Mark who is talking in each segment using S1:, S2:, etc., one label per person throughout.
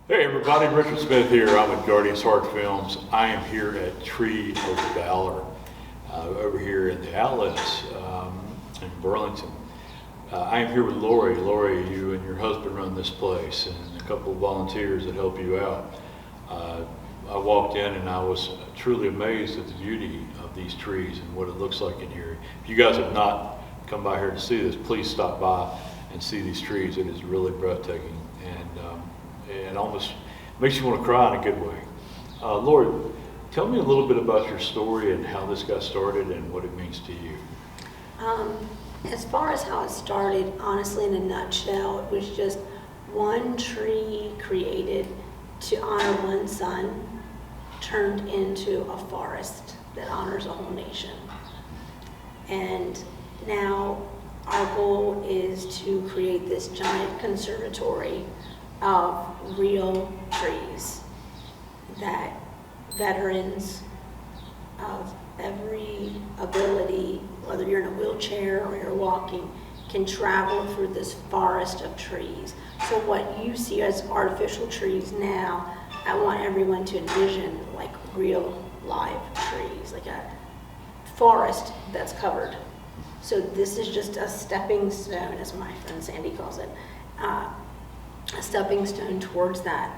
S1: Hey everybody, Richard Smith here. I'm at Guardians Heart Films. I am here at Tree of Valor over here in the Outlets in Burlington. I am here with Lori. Lori, you and your husband run this place and a couple of volunteers that help you out. I walked in and I was truly amazed at the beauty of these trees and what it looks like in here. If you guys have not come by here to see this, please stop by and see these trees. It is really breathtaking and almost makes you want to cry in a good way. Lori, tell me a little bit about your story and how this got started and what it means to you.
S2: As far as how it started, honestly, in a nutshell, it was just one tree created to honor one son turned into a forest that honors a whole nation. And now our goal is to create this giant conservatory of real trees that veterans of every ability, whether you're in a wheelchair or you're walking, can travel through this forest of trees. So what you see as artificial trees now, I want everyone to envision like real live trees, like a forest that's covered. So this is just a stepping stone, as my friend Sandy calls it, a stepping stone towards that.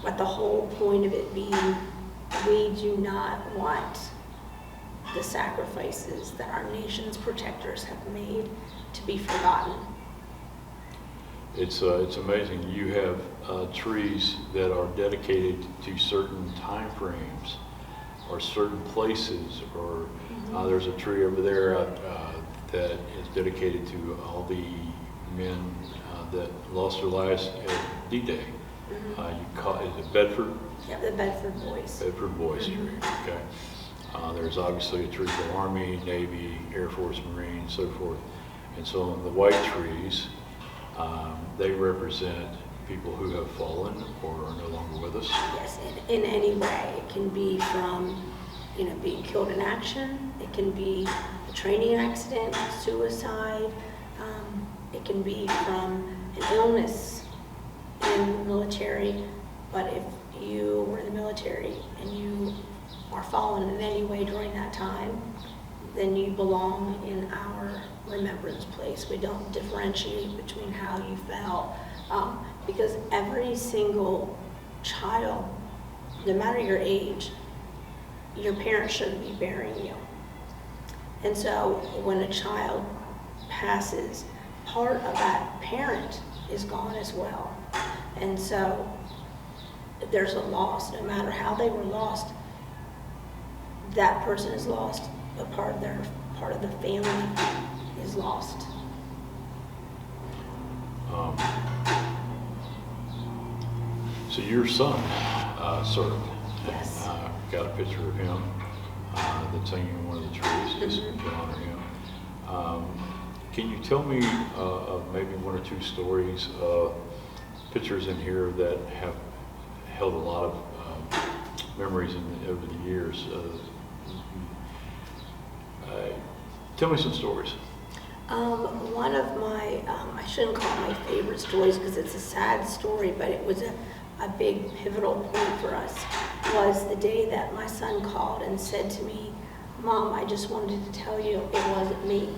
S2: But the whole point of it being, we do not want the sacrifices that our nation's protectors have made to be forgotten.
S1: It's amazing. You have trees that are dedicated to certain time frames or certain places, or there's a tree over there that is dedicated to all the men that lost their lives at D-Day. Is it Bedford?
S2: Yeah, the Bedford Boys.
S1: Bedford Boys tree, okay. There's obviously a tree for Army, Navy, Air Force, Marine, so forth. And so on the white trees, they represent people who have fallen or are no longer with us.
S2: Yes, in any way. It can be from, being killed in action. It can be a training accident, suicide. It can be from an illness in the military. But if you were in the military and you are fallen in any way during that time, then you belong in our remembrance place. We don't differentiate between how you fell, because every single child, no matter your age, your parents shouldn't be burying you. And so when a child passes, part of that parent is gone as well. And so there's a loss, no matter how they were lost, that person is lost, but part of the family is lost.
S1: So your son served.
S2: Yes.
S1: Got a picture of him that's hanging in one of the trees just to honor him. Can you tell me of maybe one or two stories, pictures in here that have held a lot of memories over the years? Tell me some stories.
S2: One of my, I shouldn't call it my favorite stories because it's a sad story, but it was a big pivotal point for us, was the day that my son called and said to me, "Mom, I just wanted to tell you it wasn't me."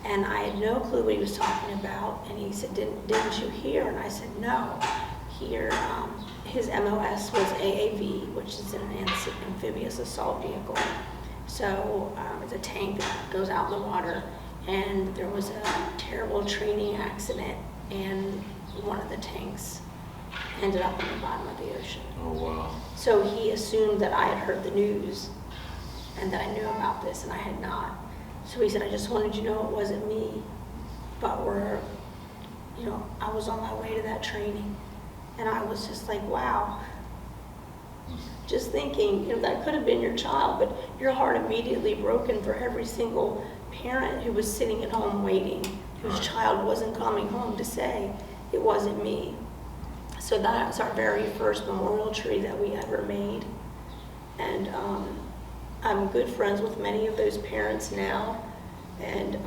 S2: And I had no clue what he was talking about. And he said, didn't you hear? And I said, no. Here, his MOS was AAV, which is an amphibious assault vehicle. So it's a tank that goes out in the water. And there was a terrible training accident, and one of the tanks ended up in the bottom of the ocean.
S1: Oh, wow.
S2: So he assumed that I had heard the news and that I knew about this, and I had not. So he said, I just wanted you to know it wasn't me, but I was on my way to that training. And I was just like, wow. Just thinking, that could have been your child, but your heart immediately broken for every single parent who was sitting at home waiting, whose child wasn't coming home to say, it wasn't me. So that was our very first memorial tree that we ever made. And I'm good friends with many of those parents now, and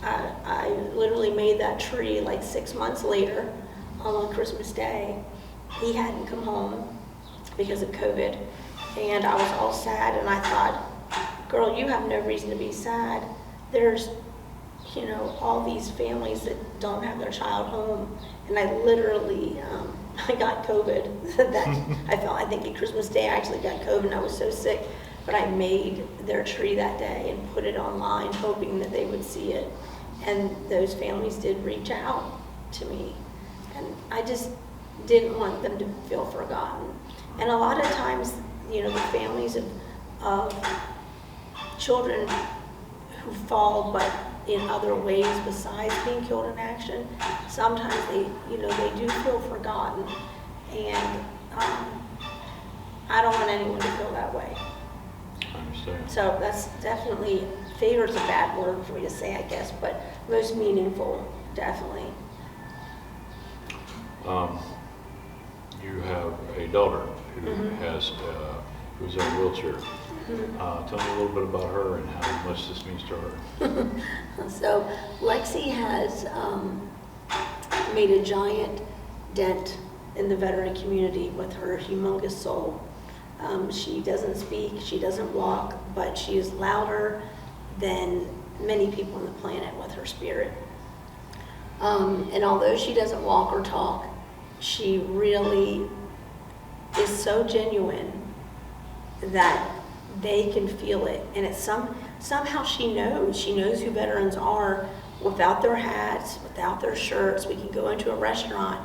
S2: I literally made that tree like 6 months later on Christmas Day. He hadn't come home because of COVID, and I was all sad, and I thought, girl, you have no reason to be sad. There's, all these families that don't have their child home, and I literally, I got COVID. I think at Christmas Day I actually got COVID, and I was so sick, but I made their tree that day and put it online, hoping that they would see it, and those families did reach out to me, and I just didn't want them to feel forgotten. And a lot of times, the families of children who fall, but in other ways besides being killed in action, sometimes they do feel forgotten, and I don't want anyone to feel that way.
S1: I understand.
S2: So that's definitely, favor is a bad word for me to say, I guess, but most meaningful, definitely.
S1: You have a daughter who who's in a wheelchair. Tell me a little bit about her and how much this means to her.
S2: So Lexi has made a giant dent in the veteran community with her humongous soul. She doesn't speak, she doesn't walk, but she is louder than many people on the planet with her spirit. And although she doesn't walk or talk, she really is so genuine that they can feel it. And it's somehow she knows who veterans are without their hats, without their shirts. We can go into a restaurant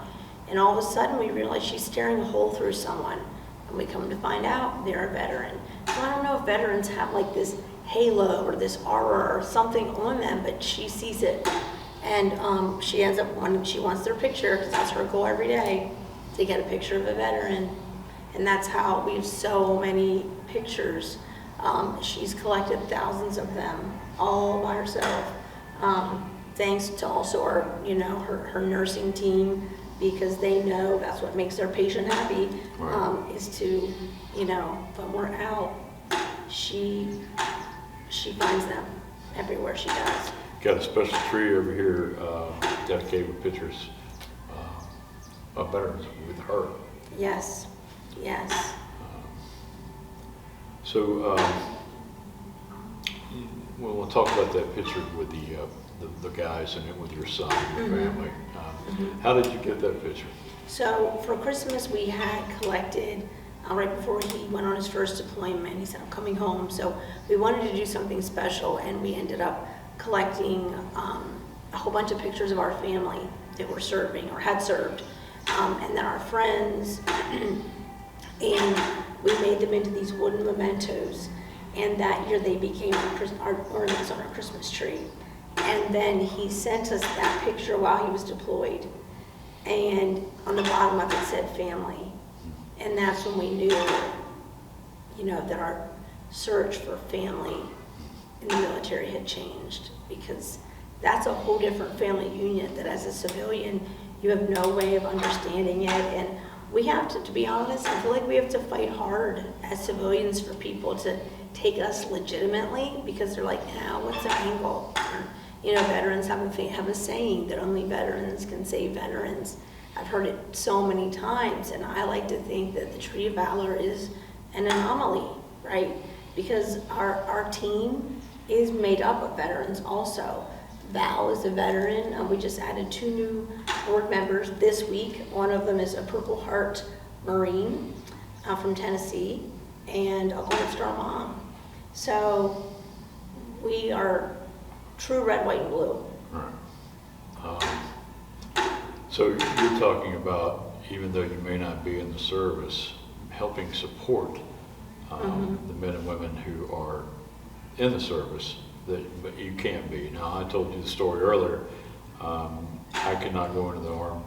S2: and all of a sudden we realize she's staring a hole through someone, and we come to find out they're a veteran. So I don't know if veterans have like this halo or this aura or something on them, but she sees it. And she ends up wanting, she wants their picture, because that's her goal every day, to get a picture of a veteran. And that's how we have so many pictures. She's collected thousands of them all by herself. Thanks to also our, her nursing team, because they know that's what makes their patient happy,
S1: Right.
S2: Is to, when we're out, she finds them everywhere she does.
S1: Got a special tree over here dedicated with pictures of veterans with her.
S2: Yes, yes.
S1: So we'll talk about that picture with the guys and with your son and your family. How did you get that picture?
S2: So for Christmas, we had collected, right before he went on his first deployment, he said, I'm coming home. So we wanted to do something special, and we ended up collecting a whole bunch of pictures of our family that were serving or had served, and then our friends, and we made them into these wooden mementos, and that year they became our ornaments on our Christmas tree. And then he sent us that picture while he was deployed, and on the bottom of it said family. And that's when we knew, that our search for family in the military had changed, because that's a whole different family unit that as a civilian, you have no way of understanding it. And we have to be honest, I feel like we have to fight hard as civilians for people to take us legitimately, because they're like, what's the angle? Veterans have a saying that only veterans can save veterans. I've heard it so many times, and I like to think that the Tree of Valor is an anomaly, right? Because our team is made up of veterans also. Val is a veteran, and we just added 2 new board members this week. One of them is a Purple Heart Marine from Tennessee, and a Gold Star mom. So we are true red, white, and blue.
S1: Right. So you're talking about, even though you may not be in the service, helping support the men and women who are in the service, but you can't be. Now, I told you the story earlier. I could not go into the Army.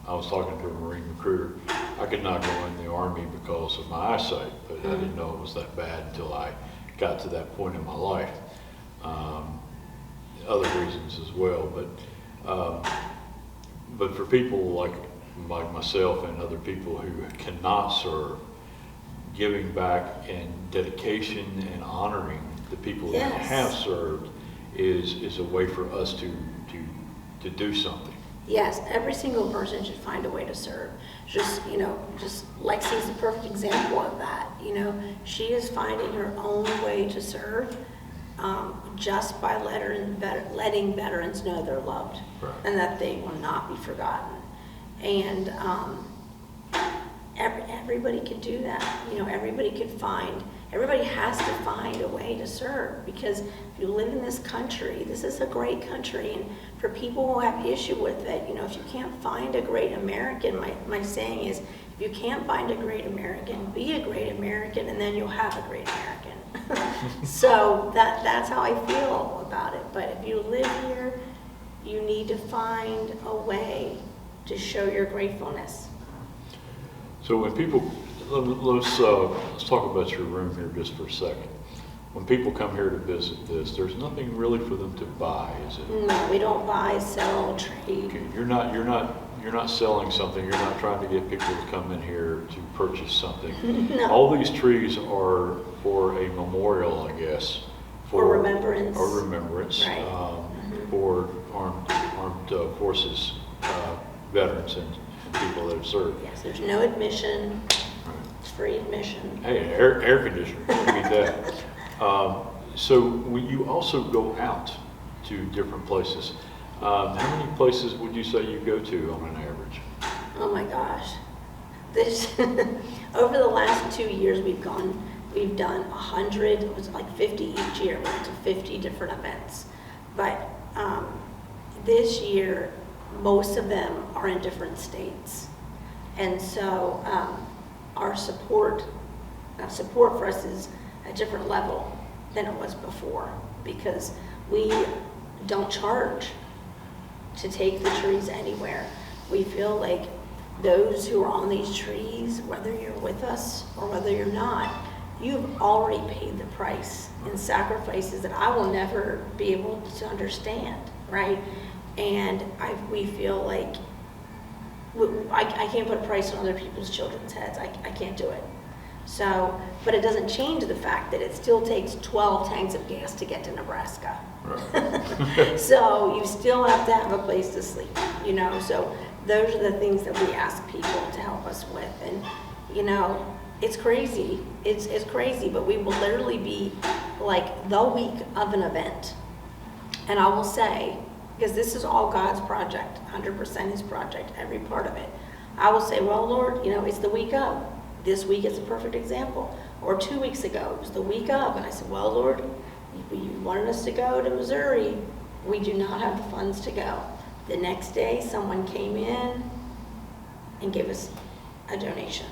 S1: I was talking to a Marine recruiter. I could not go in the Army because of my eyesight, but I didn't know it was that bad until I got to that point in my life. Other reasons as well, but for people like myself and other people who cannot serve, giving back and dedication and honoring the people that have served is a way for us to do something.
S2: Yes, every single person should find a way to serve. Just Lexi's the perfect example of that. She is finding her own way to serve just by letting veterans know they're loved,
S1: Right.
S2: and that they will not be forgotten. And everybody can do that. Everybody has to find a way to serve, because if you live in this country, this is a great country, and for people who have issue with it, if you can't find a great American, my saying is, if you can't find a great American, be a great American, and then you'll have a great American. So that's how I feel about it. But if you live here, you need to find a way to show your gratefulness.
S1: So when people, let's talk about your room here just for a second. When people come here to visit this, there's nothing really for them to buy, is it?
S2: No, we don't buy, sell, trade.
S1: Okay, you're not selling something. You're not trying to get people to come in here to purchase something.
S2: No.
S1: All these trees are for a memorial, I guess.
S2: Or remembrance.
S1: Or remembrance.
S2: Right.
S1: For armed forces veterans and people that have served.
S2: Yes, there's no admission. It's free admission.
S1: Hey, air conditioner, you need that. So you also go out to different places. How many places would you say you go to on an average?
S2: Oh my gosh. Over the last 2 years we've done 100, it was like 50 each year. We went to 50 different events. But this year, most of them are in different states. And so our support for us is a different level than it was before, because we don't charge to take the trees anywhere. We feel like those who are on these trees, whether you're with us or whether you're not, you've already paid the price in sacrifices that I will never be able to understand, right? And we feel like I can't put a price on other people's children's heads. I can't do it. So, but it doesn't change the fact that it still takes 12 tanks of gas to get to Nebraska. Right. So you still have to have a place to sleep, So those are the things that we ask people to help us with. And, it's crazy. It's crazy, but we will literally be like the week of an event. And I will say, because this is all God's project, 100% His project, every part of it. I will say, well, Lord, it's the week of. This week is a perfect example. Or 2 weeks ago, it was the week of. And I said, well, Lord, you wanted us to go to Missouri. We do not have the funds to go. The next day, someone came in and gave us a donation.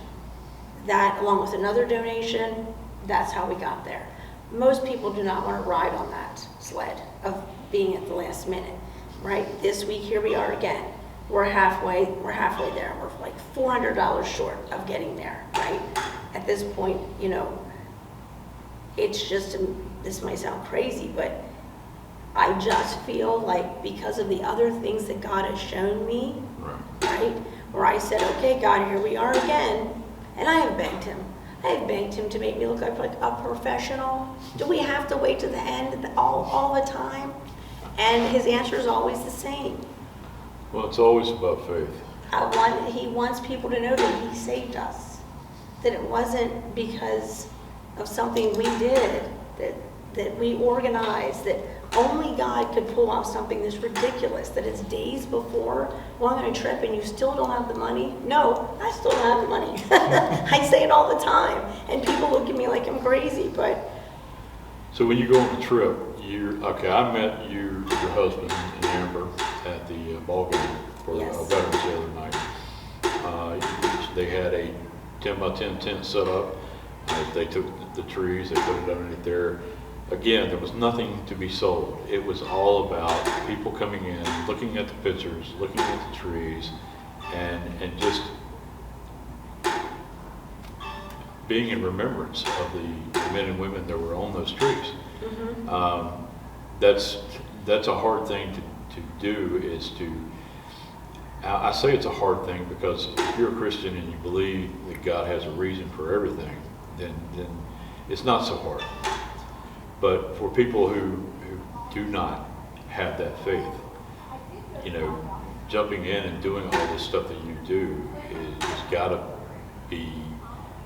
S2: That, along with another donation, that's how we got there. Most people do not want to ride on that sled of being at the last minute, right? This week, here we are again. We're halfway there. We're like $400 short of getting there, right? At this point, it's just, this might sound crazy, but I just feel like because of the other things that God has shown me, right? Where I said, okay, God, here we are again. And I have begged Him. I have begged Him to make me look like a professional. Do we have to wait to the end all the time? And His answer is always the same.
S1: Well, it's always about faith.
S2: He wants people to know that He saved us. That it wasn't because of something we did, that we organized, that only God could pull off something this ridiculous, that it's days before going on a trip and you still don't have the money. No, I still don't have the money. I say it all the time, and people look at me like I'm crazy, but...
S1: So when you go on the trip, I met your husband and Amber at the ball game for veterans the other night. They had a 10 by 10 tent set up. They took the trees, they put it underneath there. Again, there was nothing to be sold. It was all about people coming in, looking at the pictures, looking at the trees, and just being in remembrance of the men and women that were on those trees. Mm-hmm. That's a hard thing to do, is to, I say it's a hard thing because if you're a Christian and you believe that God has a reason for everything, then it's not so hard. But for people who do not have that faith, jumping in and doing all this stuff that you do is got to be,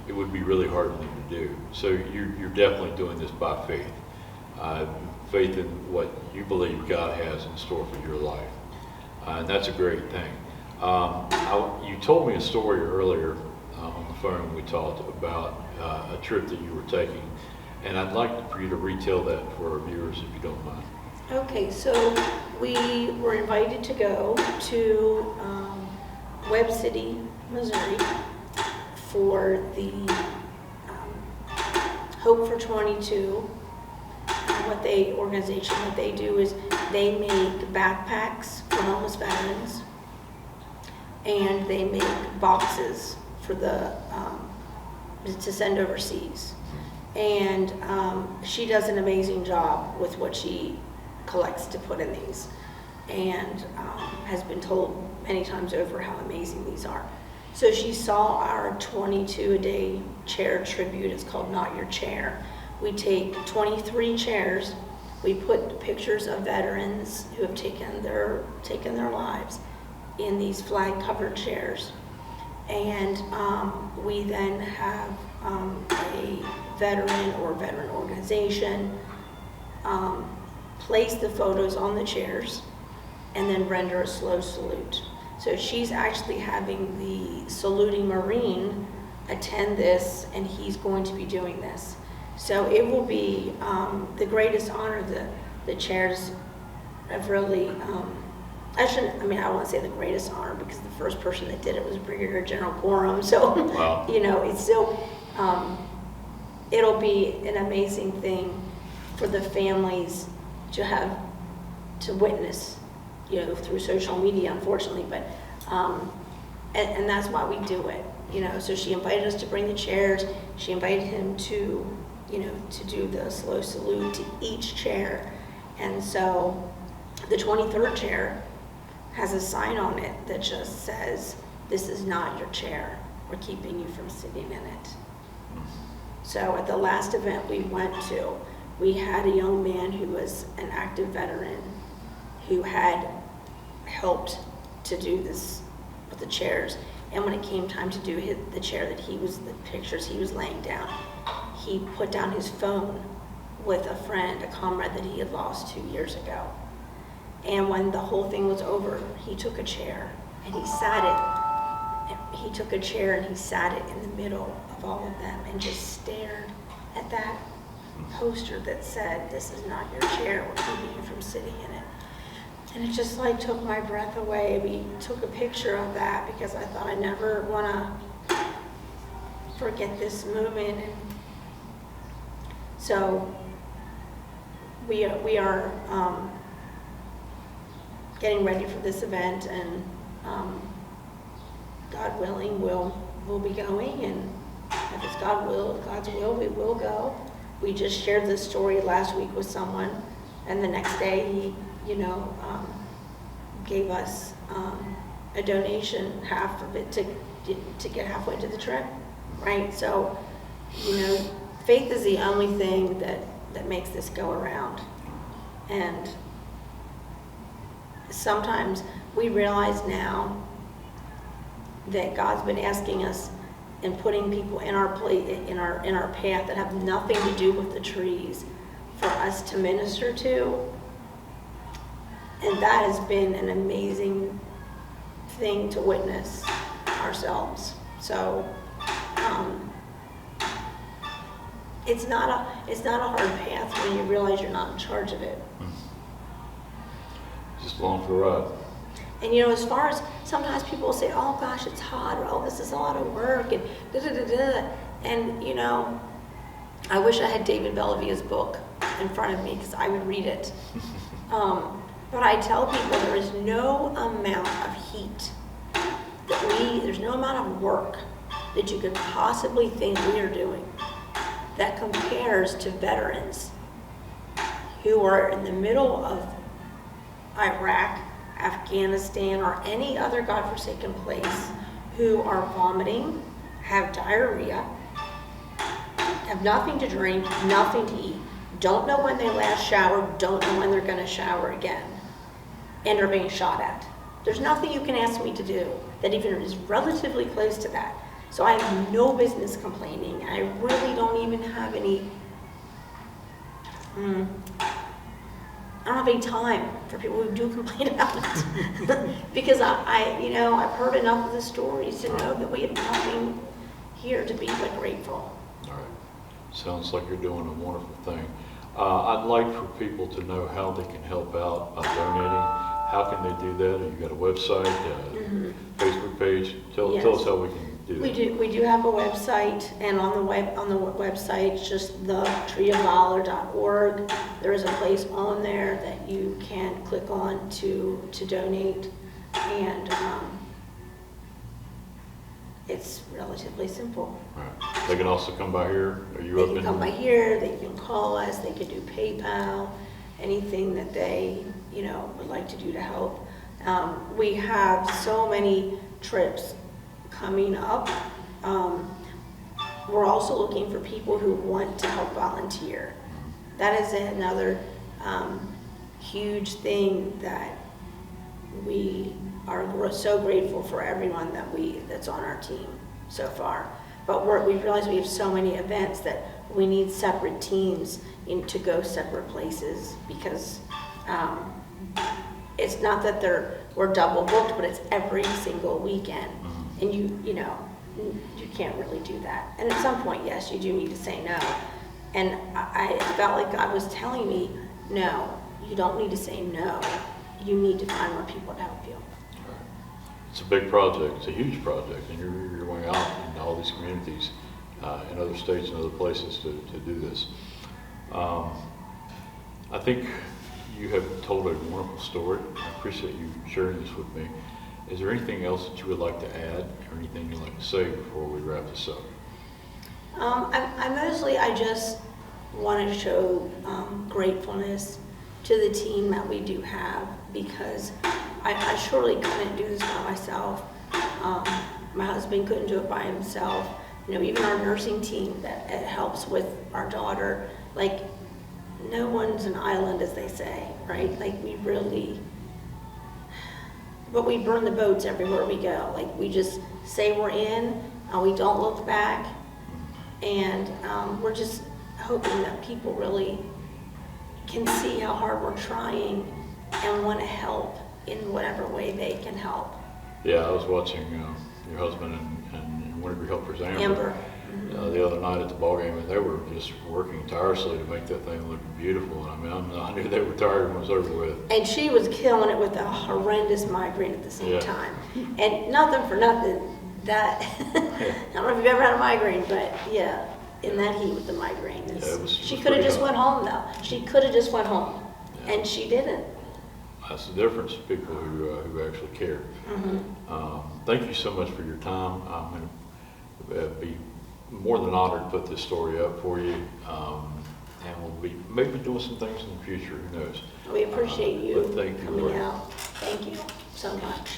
S1: it would be really hard for them to do. So you're definitely doing this by faith. Faith in what you believe God has in store for your life. And that's a great thing. You told me a story earlier on the phone when we talked about a trip that you were taking. And I'd like for you to retell that for our viewers if you don't mind.
S2: Okay, so we were invited to go to Webb City, Missouri for the Hope for 22. What they do is they make backpacks for homeless veterans, and they make boxes for the to send overseas. And she does an amazing job with what she collects to put in these, and has been told many times over how amazing these are. So she saw our 22 a day chair tribute. It's called Not Your Chair. We take 23 chairs, we put pictures of veterans who have taken their lives in these flag covered chairs, and we then have a veteran or veteran organization place the photos on the chairs and then render a slow salute. So she's actually having the saluting Marine attend this, and he's going to be doing this. So it will be the greatest honor. The chairs have really, I won't say the greatest honor, because the first person that did it was Brigadier General Gorham. So,
S1: wow.
S2: It's still, it'll be an amazing thing for the families to witness, through social media, unfortunately, but, and that's why we do it, so she invited us to bring the chairs. She invited him to do the slow salute to each chair. And so the 23rd chair has a sign on it that just says, "This is not your chair. We're keeping you from sitting in it." So at the last event we went to, we had a young man who was an active veteran who had helped to do this with the chairs. And when it came time to do the chair the pictures he was laying down, he put down his phone with a friend, a comrade that he had lost 2 years ago. And when the whole thing was over, he took a chair and he sat it. He took a chair and he sat it in the middle of all of them and just stared at that poster that said, "This is not your chair. We're keeping you from sitting in it." And it just took my breath away. We took a picture of that because I thought I never want to forget this moment. And so we are getting ready for this event, and God willing, we'll be going. And if it's God's will, we will go. We just shared this story last week with someone, and the next day he gave us a donation, half of it to get halfway to the trip, right? So, faith is the only thing that makes this go around. And sometimes we realize now that God's been asking us and putting people in our path that have nothing to do with the trees for us to minister to. And that has been an amazing thing to witness ourselves. So it's not a hard path when you realize you're not in charge of it.
S1: Just along for the ride.
S2: And as far as sometimes people will say, "Oh gosh, it's hot," or "Oh, this is a lot of work," and da da da da. And I wish I had David Bellavia's book in front of me because I would read it. But I tell people there is no amount of heat there's no amount of work that you could possibly think we are doing that compares to veterans who are in the middle of Iraq, Afghanistan, or any other godforsaken place, who are vomiting, have diarrhea, have nothing to drink, nothing to eat, don't know when they last showered, don't know when they're going to shower again, and are being shot at. There's nothing you can ask me to do that even is relatively close to that. So I have no business complaining. I really don't even have any, I don't have any time for people who do complain about it. Because I've heard enough of the stories to know that we have nothing here to be but grateful.
S1: All right. Sounds like you're doing a wonderful thing. I'd like for people to know how they can help out by donating. How can they do that? You got a website, Facebook page? Tell us how we can do that.
S2: We do have a website, and on the website, it's just thetreeofvalor.org. There is a place on there that you can click on to donate, and it's relatively simple.
S1: All right. They can also come by here. Are you
S2: They
S1: open?
S2: can come by here, they can call us, they can do PayPal, anything that they, would like to do to help. We have so many trips coming up. We're also looking for people who want to help volunteer. That is another huge thing that we are so grateful for everyone that's on our team so far. But we realize we have so many events that we need separate teams to go separate places, because it's not that we're double booked, but it's every single weekend. And you can't really do that. And at some point, yes, you do need to say no. And I felt like God was telling me, no, you don't need to say no. You need to find more people to help you.
S1: It's a big project. It's a huge project, and you're going out in all these communities, in other states and other places to do this. I think you have told a wonderful story. I appreciate you sharing this with me. Is there anything else that you would like to add, or anything you'd like to say before we wrap this up?
S2: I just want to show gratefulness to the team that we do have, because I surely couldn't do this by myself. My husband couldn't do it by himself. Even our nursing team that helps with our daughter, like, no one's an island, as they say, right? Like, but we burn the boats everywhere we go. Like, we just say we're in, and we don't look back. And we're just hoping that people really can see how hard we're trying and want to help in whatever way they can help.
S1: Yeah, I was watching your husband and one of your helpers, Amber. The other night at the ball game, and they were just working tirelessly to make that thing look beautiful. And I knew they were tired when it was over with.
S2: And she was killing it with a horrendous migraine at the same time. And nothing for nothing, I don't know if you've ever had a migraine, but yeah, in that heat with the migraine. She could have just went home, though. She could have just went home, and she didn't.
S1: That's the difference, people who actually care. Thank you so much for your time. I'm going to be more than honored to put this story up for you, and we'll be maybe doing some things in the future. Who knows?
S2: We appreciate you coming
S1: Lori.
S2: out. Thank you so much.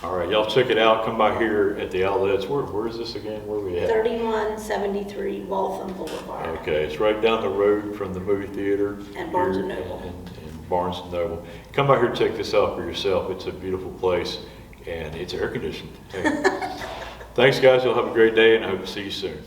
S1: All right, y'all check it out. Come by here at the outlets. Where is this again? Where are we at?
S2: 3173 Waltham Boulevard.
S1: Okay, it's right down the road from the movie theater.
S2: And Barnes and Noble.
S1: And Barnes and Noble. Come by here and check this out for yourself. It's a beautiful place, and it's air conditioned. Hey. Thanks, guys. You'll have a great day, and I hope to see you soon.